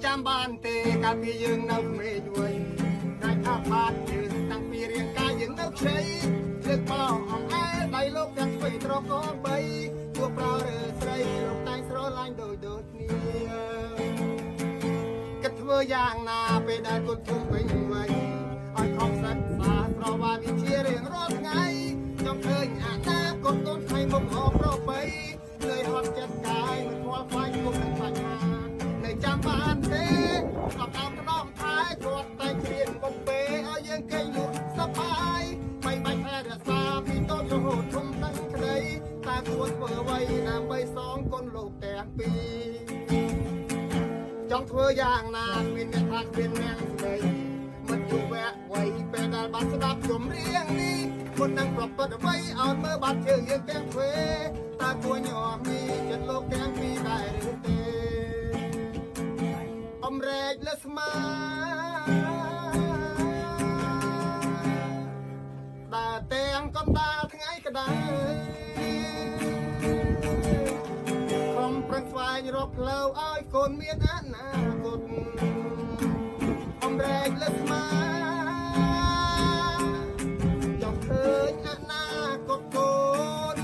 ចាំបានទេកាលពីយើងនៅក្មេងវ័យតែថាបានយើងតាំងពីរៀងកាយយើងនៅខ្ចីលើកមកអង្អែលដៃលោកទាំងស្វ័យត្រកងបីទោះប្រោឬស្រីលោកតែងស្រឡាញ់ដូចគ្នាគិតធ្វើយ៉ាងណាពេលដែលគុណធំពេញវ័យឲ្យខំសិក្សាស្រវាវិជារៀងរាល់ថ្ងៃខ្ញុំឃើញអាណាកូនថ្ងៃមុខអបប្របីលើយហត់ចិត្តកាយមិនខ្វល់ខ្វាយគុំនឹងបញ្ហានៅចាំបានទេអត់ដល់ក្តោបថែគាត់តែគ្រៀនបំពេឲ្យយើងគេងលក់សប្បាយមិនបាច់ថែរក្សាពីតូចរហូតធំដឹងក្តីតែគួរធ្វើអ្វីដើម្បីសងគុណលោកទាំងពីរចង់ធ្វើយ៉ាងណាមានអ្នកថាគ្មានអ្នកស្ដីមិនយូរវែកវ័យពេលដែលបានស្ដាប់ចម្រៀងនេះមុននឹងប្រពន្ធអ្វីឲ្យមើលបាត់ជើងយើងទាំងទ្វេតើគួរញោមនេះចិត្តលោកទាំងពីរដែរឬទេអំរែកលើស្មាដើរទាំងកណ្ដាលថ្ងៃក្តៅខំប្រឹងស្វែងរកផ្លូវឲ្យកូនមានអនាគតអំរែកលើស្មាចង់ឃើញអនាគតកូន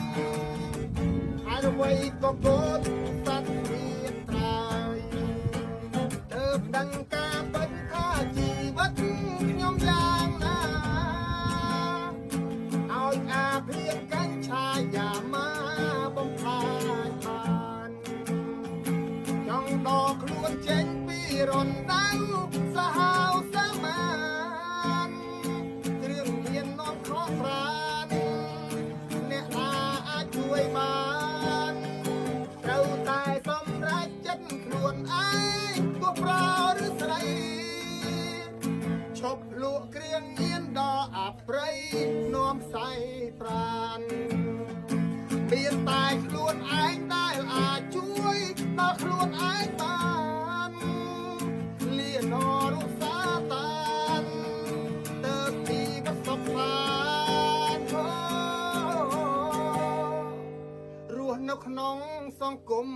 ហើយអ្វីក៏កូនសត្វមានត្រើយទើបដឹងការពិតថាជីវិតខ្ញុំយ៉ាងណាឲ្យអាភិបកញ្ឆាយាមាបំផ្លាញបានចង់ដកខ្លួនចេញពីរណ្ដៅសហោសាមានគ្រឿងញៀននាំខកប្រានអ្នកណាអាចជួយបានត្រូវតែសម្រេចចិត្តខ្លួនឯងទោះប្រឬស្រីឈប់លក់គ្រឿងញៀនដល់អប្រ័យនាំផ្សៃប្រានមានតែខ្លួនឯងដែលអាចជួយដល់ខ្លួនឯងបានលៀនរសាតានទៅពីកសុខបានរស់នៅក្នុងសង្គម